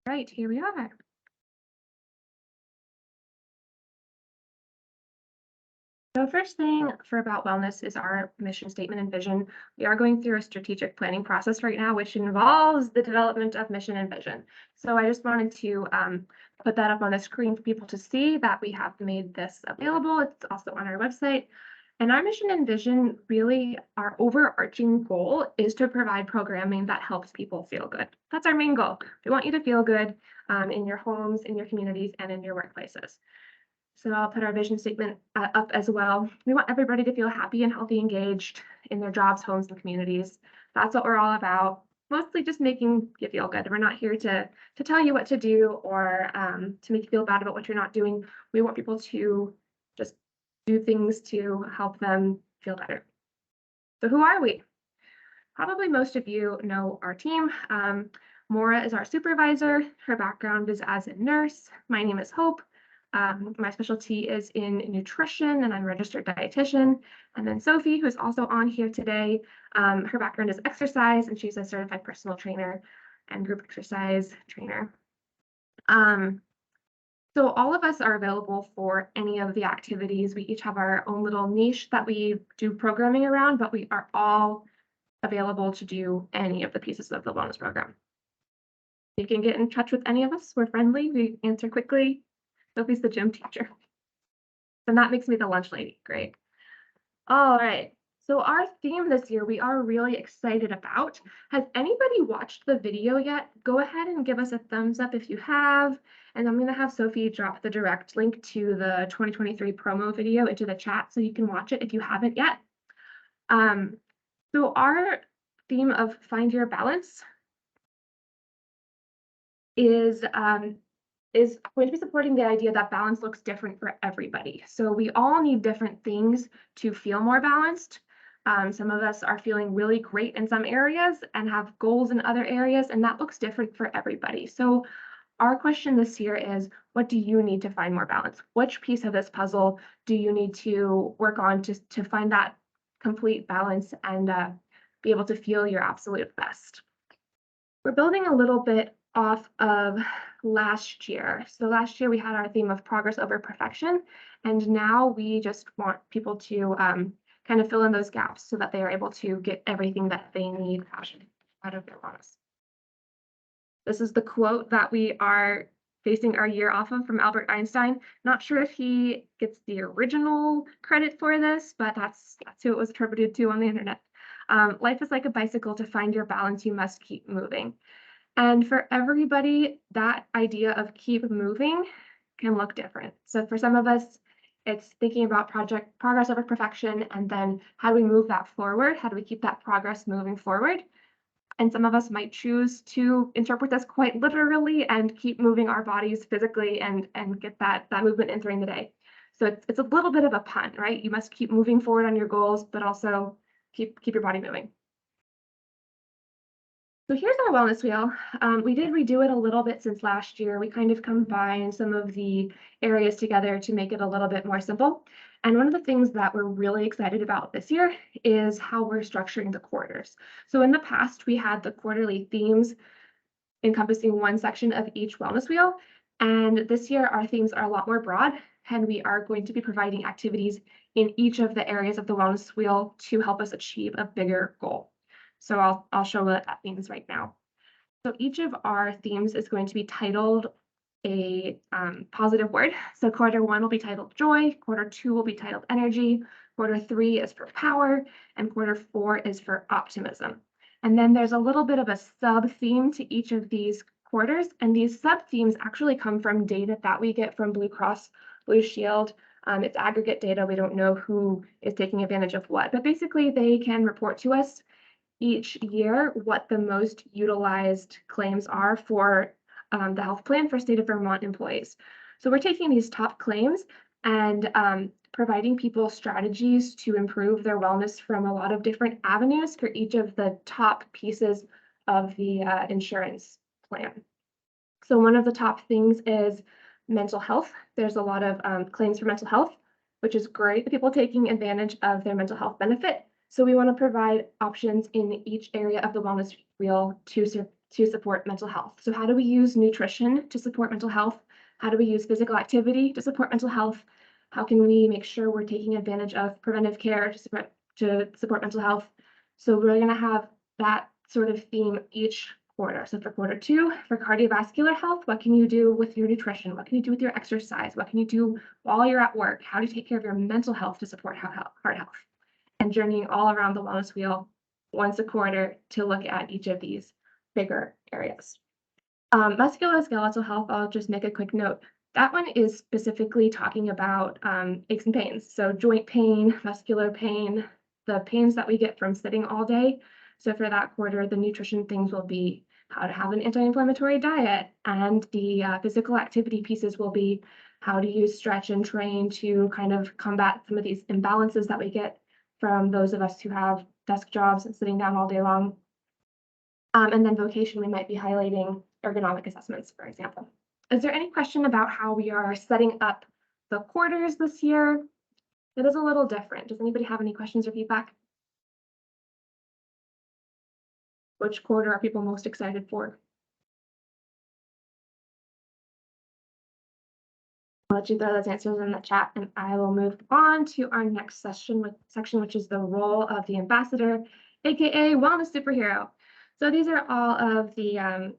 Right, here we are. So first thing for About Wellness is our mission statement and vision. We are going through a strategic planning process right now, which involves the development of mission and vision. So I just wanted to put that up on the screen for people to see that we have made this available. It's also on our website. And our mission and vision, really, our overarching goal is to provide programming that helps people feel good. That's our main goal. We want you to feel good in your homes, in your communities, and in your workplaces. So I'll put our vision statement up as well. We want everybody to feel happy and healthy, engaged in their jobs, homes, and communities. That's what we're all about. Mostly just making you feel good. We're not here to tell you what to do or to make you feel bad about what you're not doing. We want people to just do things to help them feel better. So who are we? Probably most of you know our team. Maura is our supervisor. Her background is as a nurse. My name is Hope. My specialty is in nutrition, and I'm a registered dietitian. And then Sophie, who's also on here today, her background is exercise, and she's a certified personal trainer and group exercise trainer. So all of us are available for any of the activities. We each have our own little niche that we do programming around, but we are all available to do any of the pieces of the wellness program. You can get in touch with any of us. We're friendly. We answer quickly. Sophie's the gym teacher. And that makes me the lunch lady. Great. All right. So our theme this year, we are really excited about. Has anybody watched the video yet? Go ahead and give us a thumbs up if you have. And I'm going to have Sophie drop the direct link to the 2023 promo video into the chat so you can watch it if you haven't yet. So our theme of Find Your Balance is going to be supporting the idea that balance looks different for everybody. So we all need different things to feel more balanced. Some of us are feeling really great in some areas and have goals in other areas, and that looks different for everybody. So our question this year is, what do you need to find more balance? Which piece of this puzzle do you need to work on to find that complete balance and be able to feel your absolute best? We're building a little bit off of last year. So last year we had our theme of progress over perfection, and now we just want people to kind of fill in those gaps so that they are able to get everything that they need out of their wellness. This is the quote that we are basing our year off of from Albert Einstein. Not sure if he gets the original credit for this, but that's who it was attributed to on the internet. Life is like a bicycle. To find your balance, you must keep moving. And for everybody, that idea of keep moving can look different. So for some of us, it's thinking about progress over perfection, and then how do we move that forward? How do we keep that progress moving forward? And some of us might choose to interpret this quite literally and keep moving our bodies physically and get that movement in during the day. So it's a little bit of a pun, right? You must keep moving forward on your goals, but also keep your body moving. So here's our wellness wheel. We did redo it a little bit since last year. We kind of combined some of the areas together to make it a little bit more simple. And one of the things that we're really excited about this year is how we're structuring the quarters. So in the past, we had the quarterly themes encompassing one section of each wellness wheel. And this year, our themes are a lot more broad, and we are going to be providing activities in each of the areas of the wellness wheel to help us achieve a bigger goal. So I'll show what that means right now. So each of our themes is going to be titled a positive word. So quarter one will be titled joy, quarter two will be titled energy, quarter three is for power, and quarter four is for optimism. And then there's a little bit of a sub-theme to each of these quarters, and these sub-themes actually come from data that we get from Blue Cross Blue Shield. It's aggregate data. We don't know who is taking advantage of what, but basically they can report to us each year what the most utilized claims are for the health plan for state of Vermont employees. So we're taking these top claims and providing people strategies to improve their wellness from a lot of different avenues for each of the top pieces of the insurance plan. So one of the top things is mental health. There's a lot of claims for mental health, which is great. The people taking advantage of their mental health benefit. So we want to provide options in each area of the wellness wheel to to support mental health. So how do we use nutrition to support mental health? How do we use physical activity to support mental health? How can we make sure we're taking advantage of preventive care to support mental health? So we're going to have that sort of theme each quarter. So for quarter two, for cardiovascular health, what can you do with your nutrition? What can you do with your exercise? What can you do while you're at work? How do you take care of your mental health to support heart health? And journeying all around the wellness wheel once a quarter to look at each of these bigger areas. Musculoskeletal health, I'll just make a quick note. That one is specifically talking about aches and pains. So joint pain, muscular pain, the pains that we get from sitting all day. So for that quarter, the nutrition things will be how to have an anti-inflammatory diet, and the physical activity pieces will be how to use stretch and train to kind of combat some of these imbalances that we get from those of us who have desk jobs and sitting down all day long. And then vocation, we might be highlighting ergonomic assessments, for example. Is there any question about how we are setting up the quarters this year? It is a little different. Does anybody have any questions or feedback? Which quarter are people most excited for? I'll let you throw those answers in the chat, and I will move on to our next section, which is the role of the ambassador, aka wellness superhero. So these are all of the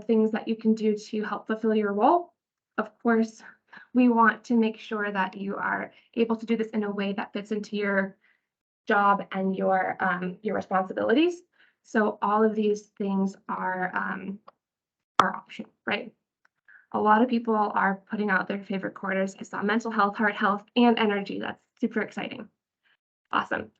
things that you can do to help fulfill your role. Of course, we want to make sure that you are able to do this in a way that fits into your job and your responsibilities. So all of these things are optional, right? A lot of people are putting out their favorite quarters. I saw mental health, heart health, and energy. That's super exciting. Awesome.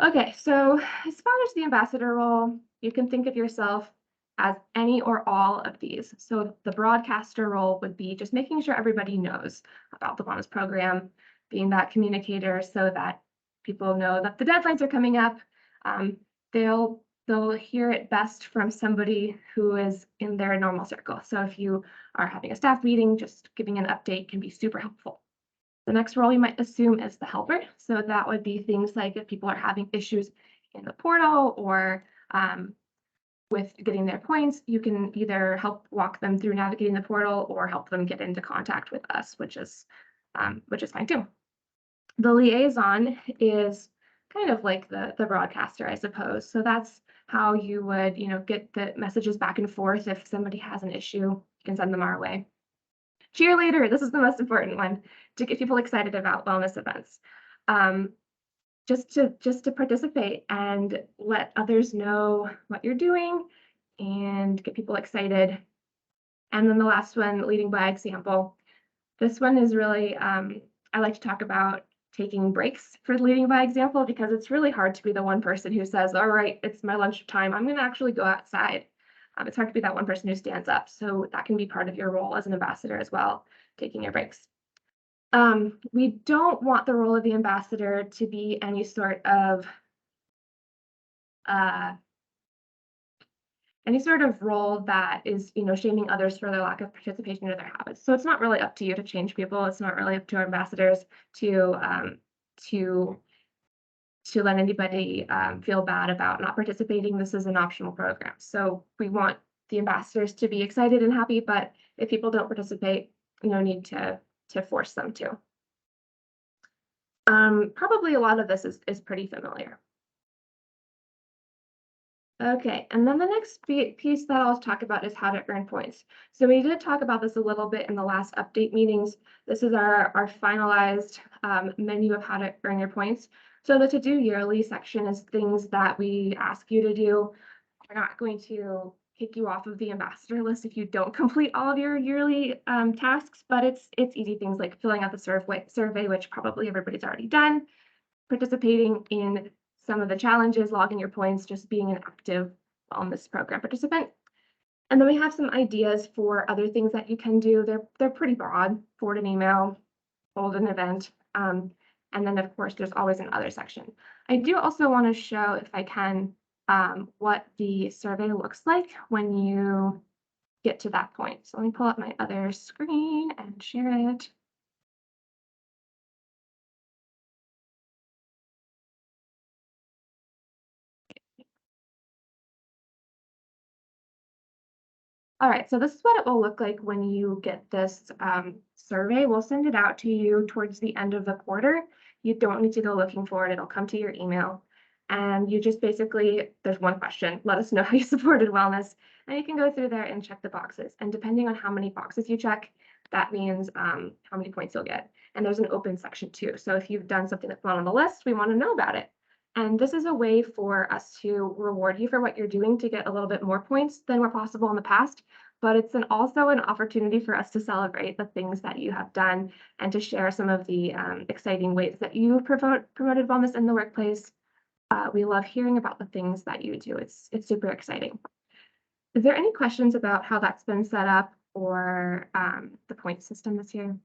Okay, so as far as the ambassador role, you can think of yourself as any or all of these. So the broadcaster role would be just making sure everybody knows about the wellness program, being that communicator so that people know that the deadlines are coming up. They'll hear it best from somebody who is in their normal circle. So if you are having a staff meeting, just giving an update can be super helpful. The next role you might assume is the helper. So that would be things like if people are having issues in the portal or with getting their points, you can either help walk them through navigating the portal or help them get into contact with us, which is fine too. The liaison is kind of like the broadcaster, I suppose. So that's how you would, get the messages back and forth. If somebody has an issue, you can send them our way. Cheerleader, this is the most important one, to get people excited about wellness events. Just to participate and let others know what you're doing and get people excited. And then the last one, leading by example. This one is really, I like to talk about taking breaks for leading by example, because it's really hard to be the one person who says, all right, it's my lunch time, I'm going to actually go outside. It's hard to be that one person who stands up. So that can be part of your role as an ambassador as well, taking your breaks. We don't want the role of the ambassador to be any sort of role that is, shaming others for their lack of participation or their habits. So it's not really up to you to change people. It's not really up to our ambassadors to let anybody feel bad about not participating. This is an optional program. So we want the ambassadors to be excited and happy, but if people don't participate, no need to force them to. Probably a lot of this is pretty familiar. Okay, and then the next piece that I'll talk about is how to earn points. So we did talk about this a little bit in the last update meetings. This is our finalized menu of how to earn your points. So the to-do yearly section is things that we ask you to do. We're not going to kick you off of the ambassador list if you don't complete all of your yearly tasks, but it's easy things like filling out the survey, which probably everybody's already done, participating in some of the challenges, logging your points, just being an active wellness program participant. And then we have some ideas for other things that you can do. They're pretty broad: forward an email, hold an event, and then of course there's always an other section. I do also want to show, if I can, what the survey looks like when you get to that point. So let me pull up my other screen and share it. All right, so this is what it will look like when you get this survey. We'll send it out to you towards the end of the quarter. You don't need to go looking for it. It'll come to your email. And you just basically, there's one question, let us know how you supported wellness. And you can go through there and check the boxes. And depending on how many boxes you check, that means how many points you'll get. And there's an open section too. So if you've done something that's not on the list, we want to know about it. And this is a way for us to reward you for what you're doing to get a little bit more points than were possible in the past. But it's also an opportunity for us to celebrate the things that you have done and to share some of the exciting ways that you've promoted wellness in the workplace. We love hearing about the things that you do. It's super exciting. Is there any questions about how that's been set up or the point system this year?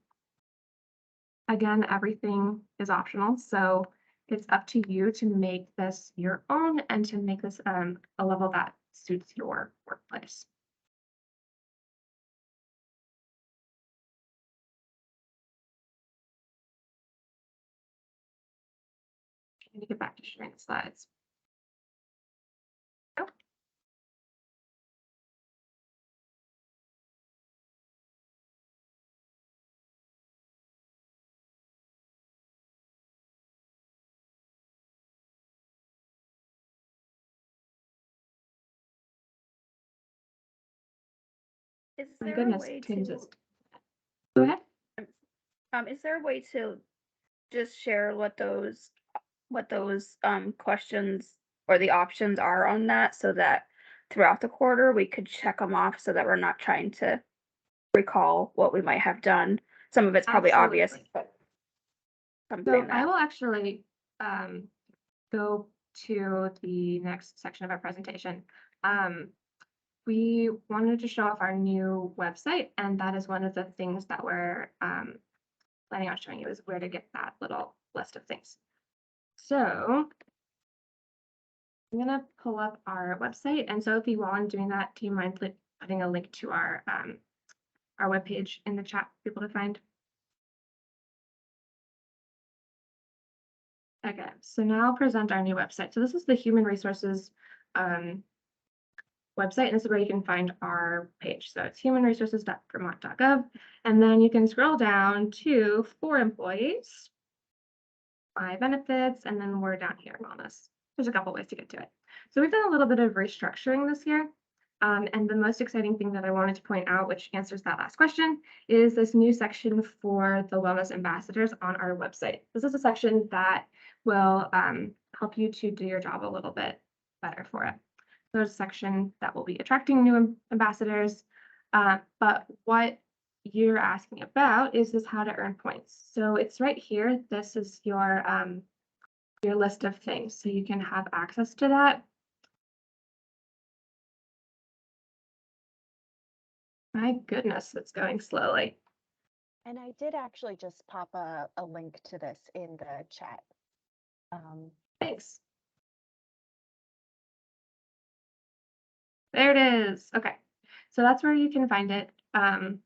Again, everything is optional, so it's up to you to make this your own and to make this a level that suits your workplace. Let me get back to sharing the slides. Oh. Is My there a goodness, way Tim to, just go ahead. is there a way to just share what those questions or the options are on that so that throughout the quarter we could check them off so that we're not trying to recall what we might have done. Some of it's probably obvious, Absolutely. but So something I that will actually go to the next section of our presentation. We wanted to show off our new website, and that is one of the things that we're planning on showing you is where to get that little list of things. So I'm gonna pull up our website, and Sophie, while I'm doing that, do you mind putting a link to our webpage in the chat for people to find? Okay, so now I'll present our new website. So this is the human resources website, and this is where you can find our page. So it's humanresources.vermont.gov, and then you can scroll down to for employees, my benefits, and then we're down here, wellness. There's a couple ways to get to it. So we've done a little bit of restructuring this year. And the most exciting thing that I wanted to point out, which answers that last question, is this new section for the wellness ambassadors on our website. This is a section that will help you to do your job a little bit better for it. There's a section that will be attracting new ambassadors, but what you're asking about is this how to earn points. So it's right here. This is your list of things, so you can have access to that. My goodness, it's going slowly. And I did actually just pop a link to this in the chat. Thanks. There it is. Okay, so that's where you can find it. And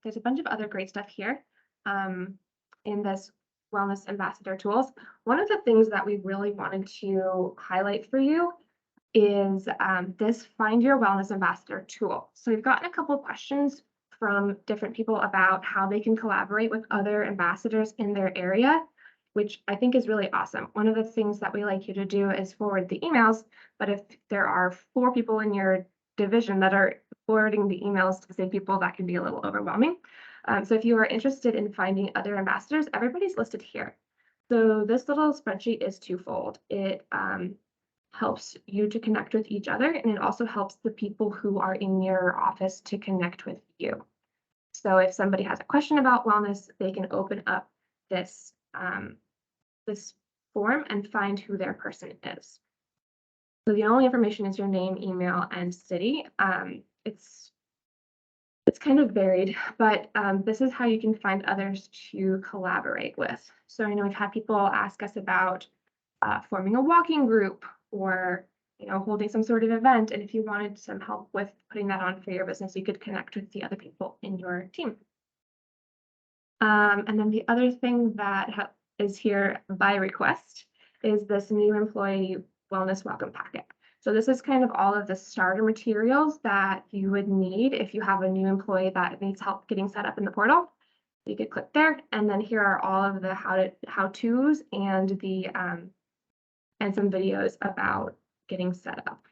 there's a bunch of other great stuff here in this Wellness Ambassador tools. One of the things that we really wanted to highlight for you is this Find Your Wellness Ambassador tool. So we've gotten a couple of questions from different people about how they can collaborate with other ambassadors in their area, which I think is really awesome. One of the things that we like you to do is forward the emails, but if there are 4 people in your division that are forwarding the emails to the same people, that can be a little overwhelming. So if you are interested in finding other ambassadors, everybody's listed here. So this little spreadsheet is twofold. It helps you to connect with each other, and it also helps the people who are in your office to connect with you. So if somebody has a question about wellness, they can open up this this form and find who their person is. So the only information is your name, email, and city. It's kind of varied, but this is how you can find others to collaborate with. So I know we've had people ask us about forming a walking group or holding some sort of event. And if you wanted some help with putting that on for your business, you could connect with the other people in your team. And then the other thing that is here by request is this new employee wellness welcome packet. So this is kind of all of the starter materials that you would need if you have a new employee that needs help getting set up in the portal. You could click there, and then here are all of the how-tos and the and some videos about getting set up.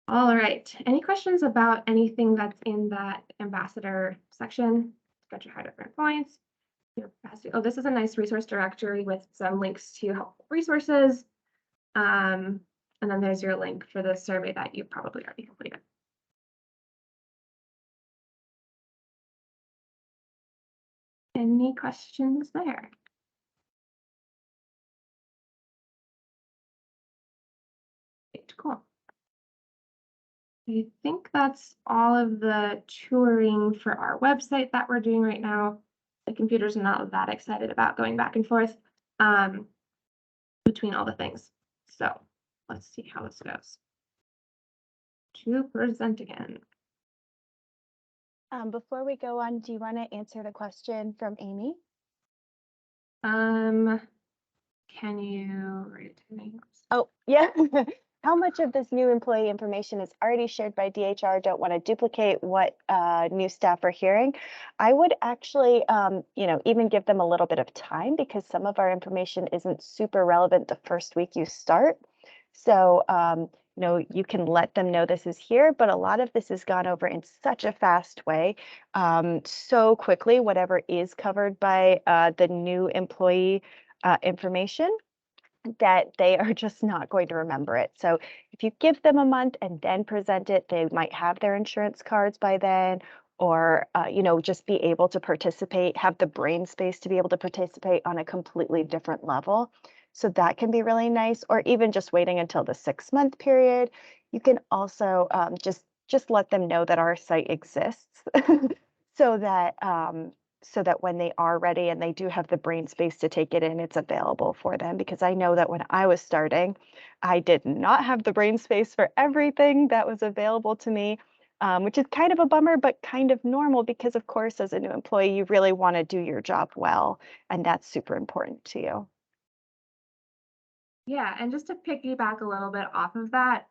All right, any questions about anything that's in that ambassador section? Got your high different points. Oh, this is a nice resource directory with some links to helpful resources. And then there's your link for the survey that you probably already completed. Any questions there? Great, cool. I think that's all of the touring for our website that we're doing right now. The computer's not that excited about going back and forth between all the things. So let's see how this goes. To present again. Before we go on, do you want to answer the question from Amy? Can you read it to me? Oh, yeah. How much of this new employee information is already shared by DHR? Don't want to duplicate what new staff are hearing. I would actually, even give them a little bit of time because some of our information isn't super relevant the first week you start. So, you can let them know this is here, but a lot of this has gone over in such a fast way, so quickly, whatever is covered by the new employee information, that they are just not going to remember it. So if you give them a month and then present it, they might have their insurance cards by then, or just be able to participate, have the brain space to be able to participate on a completely different level. So that can be really nice, or even just waiting until the 6-month period. You can also just let them know that our site exists so that when they are ready and they do have the brain space to take it in, it's available for them. Because I know that when I was starting, I did not have the brain space for everything that was available to me, which is kind of a bummer, but kind of normal because, of course, as a new employee, you really want to do your job well, and that's super important to you. Yeah, and just to piggyback a little bit off of that,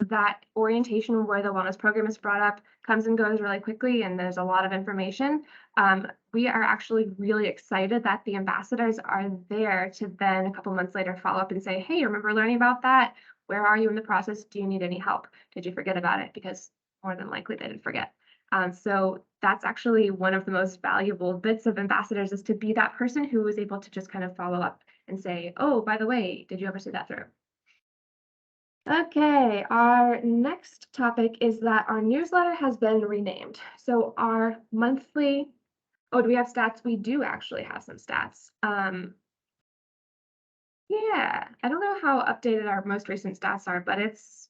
that orientation where the wellness program is brought up comes and goes really quickly, and there's a lot of information. We are actually really excited that the ambassadors are there to then a couple months later follow up and say, hey, remember learning about that? Where are you in the process? Do you need any help? Did you forget about it? Because more than likely they didn't forget. So that's actually one of the most valuable bits of ambassadors, is to be that person who is able to just kind of follow up and say, oh, by the way, did you ever see that through? Okay, our next topic is that our newsletter has been renamed. So our monthly, oh, do we have stats? We do actually have some stats. Yeah, I don't know how updated our most recent stats are, but it's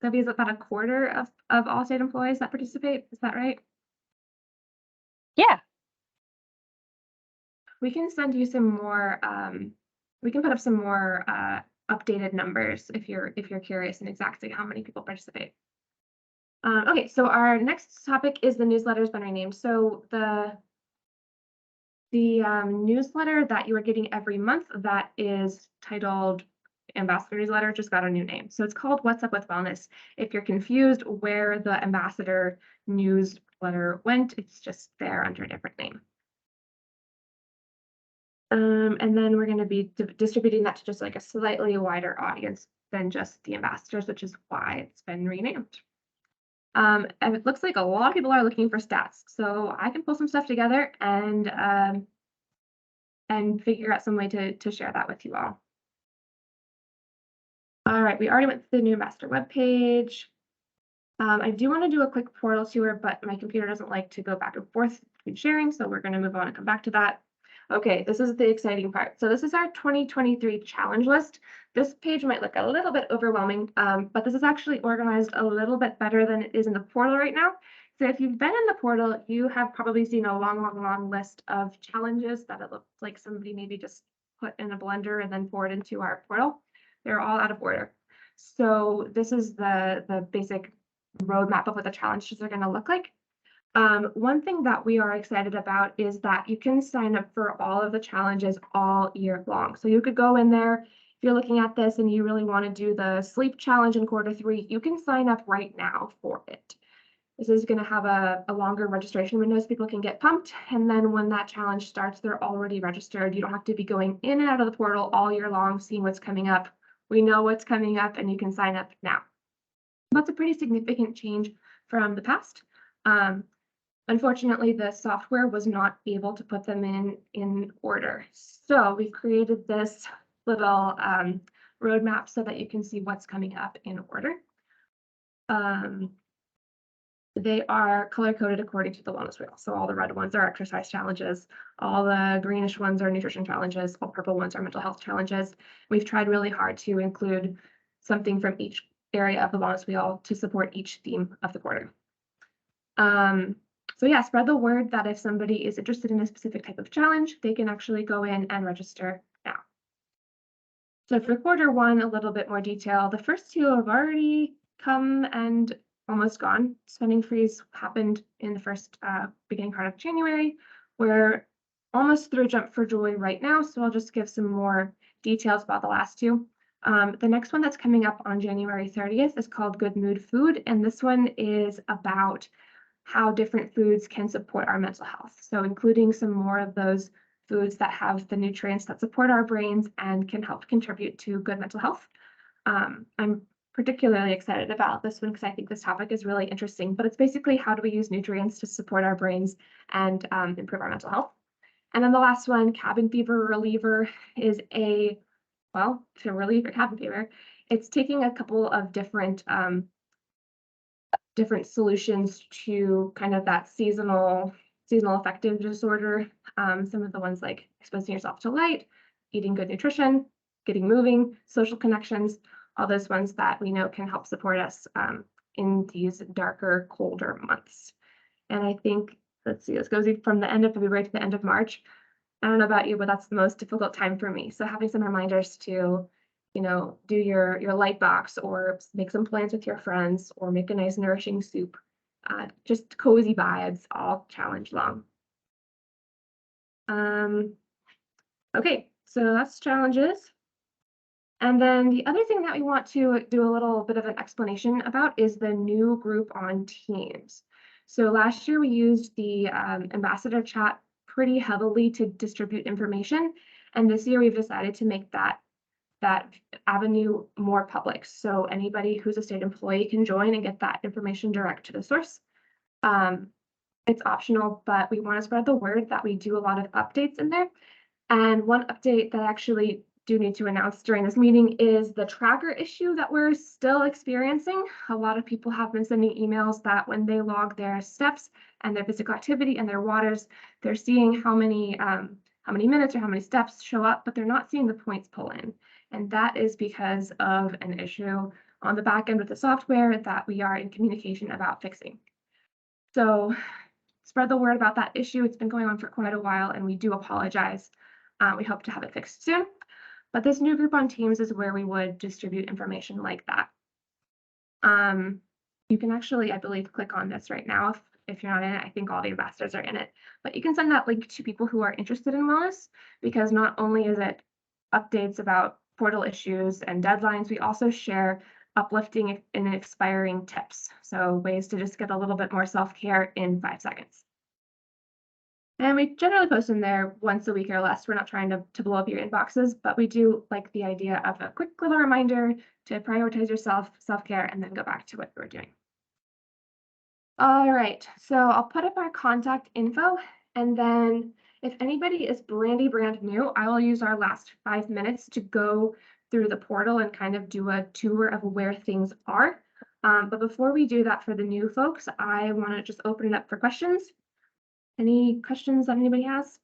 gonna be about a quarter of all state employees that participate. Is that right? Yeah. We can send you some more, we can put up some more updated numbers if you're curious in exactly how many people participate. Okay, so our next topic is the newsletter has been renamed. So the newsletter that you are getting every month that is titled Ambassador Newsletter just got a new name. So it's called What's Up with Wellness. If you're confused where the Ambassador newsletter went, it's just there under a different name. And then we're going to be distributing that to just like a slightly wider audience than just the ambassadors, which is why it's been renamed. And it looks like a lot of people are looking for stats, so I can pull some stuff together and figure out some way to share that with you all. All right, we already went through the new master webpage. I do want to do a quick portal tour, but my computer doesn't like to go back and forth between sharing, so we're going to move on and come back to that. Okay, this is the exciting part. So this is our 2023 challenge list. This page might look a little bit overwhelming, but this is actually organized a little bit better than it is in the portal right now. So if you've been in the portal, you have probably seen a long list of challenges that it looks like somebody maybe just put in a blender and then poured into our portal. They're all out of order. So this is the basic roadmap of what the challenges are going to look like. One thing that we are excited about is that you can sign up for all of the challenges all year long. So you could go in there if you're looking at this and you really want to do the sleep challenge in Q3, you can sign up right now for it. This is going to have a longer registration window so people can get pumped. And then when that challenge starts, they're already registered. You don't have to be going in and out of the portal all year long, seeing what's coming up. We know what's coming up and you can sign up now. That's a pretty significant change from the past. Unfortunately, the software was not able to put them in order. So we've created this little roadmap so that you can see what's coming up in order. They are color-coded according to the wellness wheel. So all the red ones are exercise challenges, all the greenish ones are nutrition challenges, all purple ones are mental health challenges. We've tried really hard to include something from each area of the wellness wheel to support each theme of the quarter. So yeah, spread the word that if somebody is interested in a specific type of challenge, they can actually go in and register now. So for Q1, a little bit more detail. The first two have already come and almost gone. Spending freeze happened in the first beginning part of January. We're almost through Jump for Joy right now, so I'll just give some more details about the last two. The next one that's coming up on January 30th is called Good Mood Food, and this one is about how different foods can support our mental health. So including some more of those foods that have the nutrients that support our brains and can help contribute to good mental health. I'm particularly excited about this one because I think this topic is really interesting, but it's basically how do we use nutrients to support our brains and improve our mental health. And then the last one, Cabin Fever Reliever, is to relieve your cabin fever. It's taking a couple of different solutions to kind of that seasonal affective disorder. Some of the ones like exposing yourself to light, eating good nutrition, getting moving, social connections, all those ones that we know can help support us in these darker, colder months. And I think, let's see, this goes from the end of February to the end of March. I don't know about you, but that's the most difficult time for me. So having some reminders to, do your light box or make some plans with your friends or make a nice nourishing soup. Just cozy vibes all challenge long. Okay, so that's challenges. And then the other thing that we want to do a little bit of an explanation about is the new group on Teams. So last year we used the ambassador chat pretty heavily to distribute information. And this year we've decided to make that avenue more public. So anybody who's a state employee can join and get that information direct to the source. It's optional, but we want to spread the word that we do a lot of updates in there. And one update that I actually do need to announce during this meeting is the tracker issue that we're still experiencing. A lot of people have been sending emails that when they log their steps and their physical activity and their waters, they're seeing how many minutes or how many steps show up, but they're not seeing the points pull in. And that is because of an issue on the back end with the software that we are in communication about fixing. So spread the word about that issue. It's been going on for quite a while, and we do apologize. We hope to have it fixed soon. But this new group on Teams is where we would distribute information like that. You can actually, I believe, click on this right now if you're not in it. I think all the ambassadors are in it. But you can send that link to people who are interested in wellness, because not only is it updates about portal issues and deadlines, we also share uplifting and inspiring tips. So ways to just get a little bit more self-care in 5 seconds. And we generally post in there once a week or less. We're not trying to blow up your inboxes, but we do like the idea of a quick little reminder to prioritize yourself, self-care, and then go back to what we're doing. All right, so I'll put up our contact info, and then if anybody is brand new, I will use our last 5 minutes to go through the portal and kind of do a tour of where things are. But before we do that for the new folks, I want to just open it up for questions. Any questions that anybody has?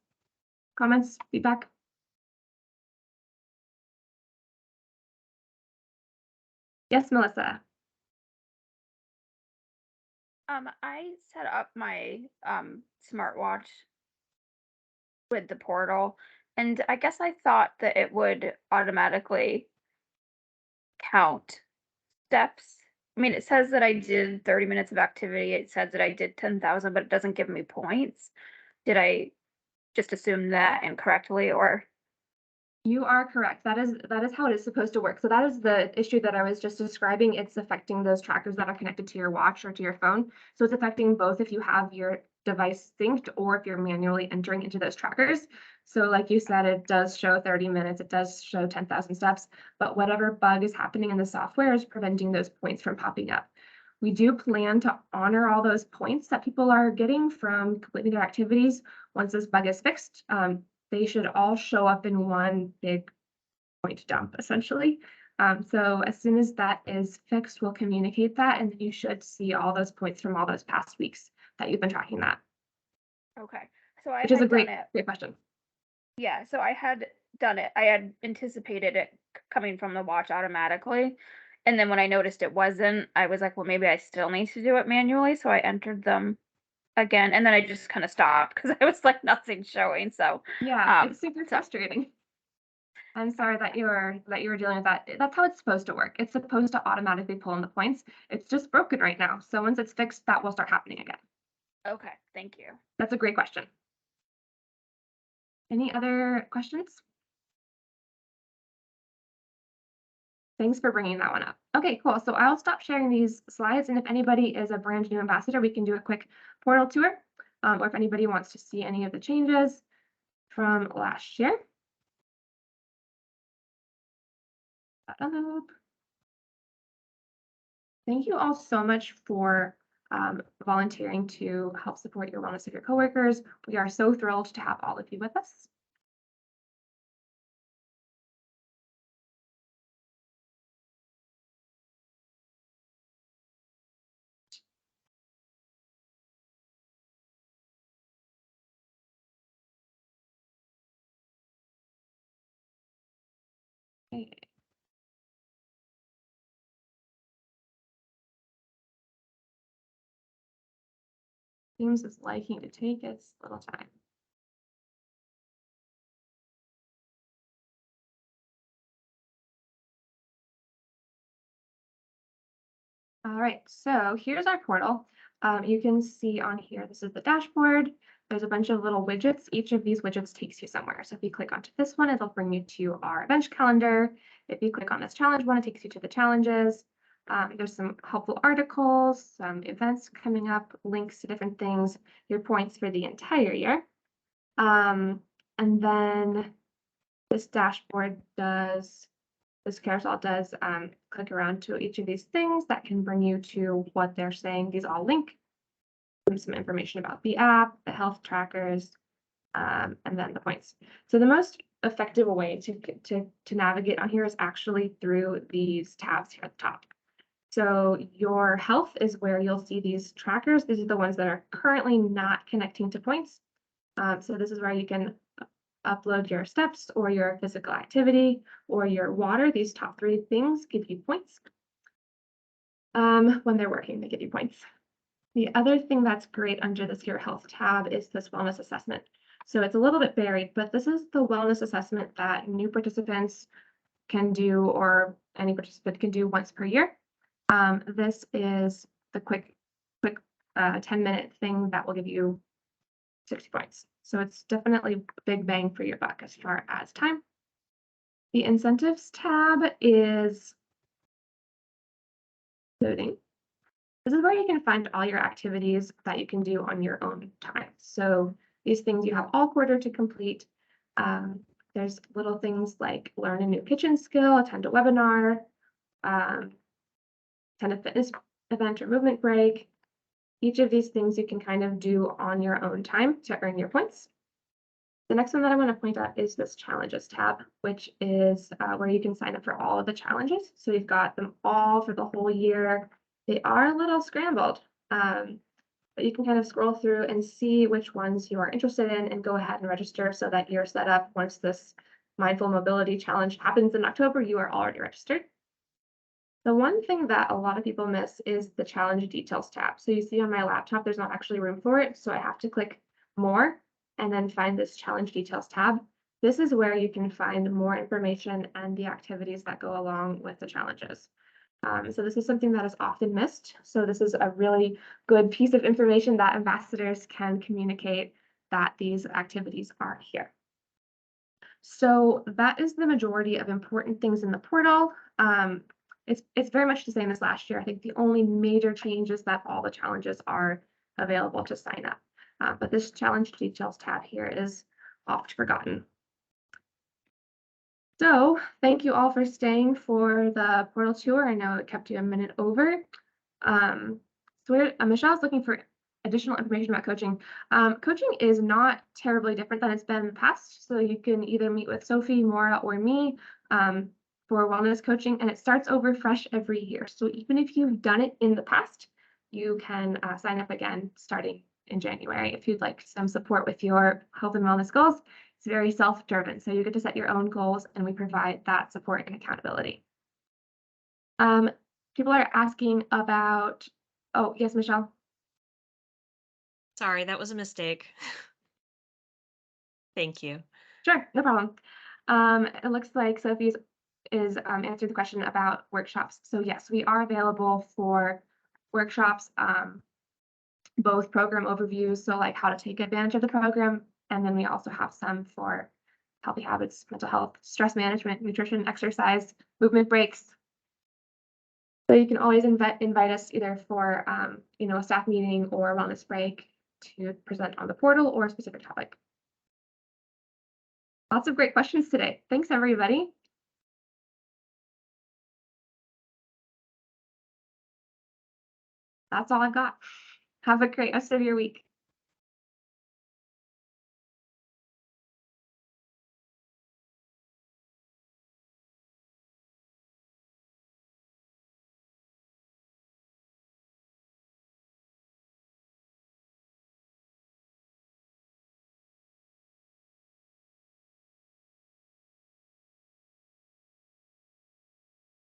Comments, feedback? Yes, Melissa. I set up my smartwatch with the portal, and I guess I thought that it would automatically count steps. I mean, it says that I did 30 minutes of activity. It says that I did 10,000, but it doesn't give me points. Did I just assume that incorrectly, or? You are correct. That is how it is supposed to work. So that is the issue that I was just describing. It's affecting those trackers that are connected to your watch or to your phone. So it's affecting both if you have your device synced or if you're manually entering into those trackers. So like you said, it does show 30 minutes, it does show 10,000 steps, but whatever bug is happening in the software is preventing those points from popping up. We do plan to honor all those points that people are getting from completing their activities once this bug is fixed. They should all show up in one big point dump, essentially. So as soon as that is fixed, we'll communicate that, and then you should see all those points from all those past weeks that you've been tracking that, Okay. So I which is a had great, done it. great question. Yeah, so I had done it. I had anticipated it coming from the watch automatically. And then when I noticed it wasn't, I was like, well, maybe I still need to do it manually. So I entered them again. And then I just kind of stopped because I was like, nothing showing. So, Yeah, it's super so frustrating. I'm sorry that you're dealing with that. That's how it's supposed to work. It's supposed to automatically pull in the points. It's just broken right now. So once it's fixed, that will start happening again. okay, thank you. That's a great question. Any other questions? Thanks for bringing that one up. Okay, cool. So I'll stop sharing these slides, and if anybody is a brand new ambassador, we can do a quick portal tour, or if anybody wants to see any of the changes from last year. Thank you all so much for volunteering to help support your wellness of your coworkers. We are so thrilled to have all of you with us. Okay. Teams is liking to take its little time. All right, so here's our portal. You can see on here, this is the dashboard. There's a bunch of little widgets. Each of these widgets takes you somewhere. So if you click onto this one, it'll bring you to our event calendar. If you click on this challenge one, it takes you to the challenges. There's some helpful articles, some events coming up, links to different things, your points for the entire year. And then this dashboard does, this carousel does click around to each of these things that can bring you to what they're saying. These all link. There's some information about the app, the health trackers, and then the points. So the most effective way to navigate on here is actually through these tabs here at the top. So your health is where you'll see these trackers. These are the ones that are currently not connecting to points. So this is where you can upload your steps or your physical activity or your water. These top three things give you points. When they're working, they give you points. The other thing that's great under this Your Health tab is this wellness assessment. So it's a little bit buried, but this is the wellness assessment that new participants can do, or any participant can do once per year. This is the quick 10-minute thing that will give you 60 points. So it's definitely a big bang for your buck as far as time. The incentives tab is loading. This is where you can find all your activities that you can do on your own time. So these things you have all quarter to complete. There's little things like learn a new kitchen skill, attend a webinar, attend a fitness event or movement break. Each of these things you can kind of do on your own time to earn your points. The next one that I want to point out is this challenges tab, which is where you can sign up for all of the challenges. So you've got them all for the whole year. They are a little scrambled, but you can kind of scroll through and see which ones you are interested in and go ahead and register so that you're set up. Once this mindful mobility challenge happens in October, you are already registered. The one thing that a lot of people miss is the challenge details tab. So you see on my laptop, there's not actually room for it. So I have to click more and then find this challenge details tab. This is where you can find more information and the activities that go along with the challenges. So this is something that is often missed. So this is a really good piece of information that ambassadors can communicate that these activities are here. So that is the majority of important things in the portal. It's very much the same as last year. I think the only major change is that all the challenges are available to sign up. But this challenge details tab here is oft forgotten. So thank you all for staying for the portal tour. I know it kept you a minute over. Michelle's looking for additional information about coaching. Coaching is not terribly different than it's been in the past. So you can either meet with Sophie, Maura, or me for wellness coaching, and it starts over fresh every year. So even if you've done it in the past, you can sign up again starting in January if you'd like some support with your health and wellness goals. It's very self-driven, so you get to set your own goals, and we provide that support and accountability. People are asking about, oh, yes, Michelle? Sorry, that was a mistake. Thank you. Sure, no problem. It looks like Sophie's is answered the question about workshops. So yes, we are available for workshops, both program overviews, so like how to take advantage of the program, and then we also have some for healthy habits, mental health, stress management, nutrition, exercise, movement breaks. So you can always invite us either for a staff meeting or a wellness break to present on the portal or a specific topic. Lots of great questions today. Thanks, everybody. That's all I've got. Have a great rest of your week.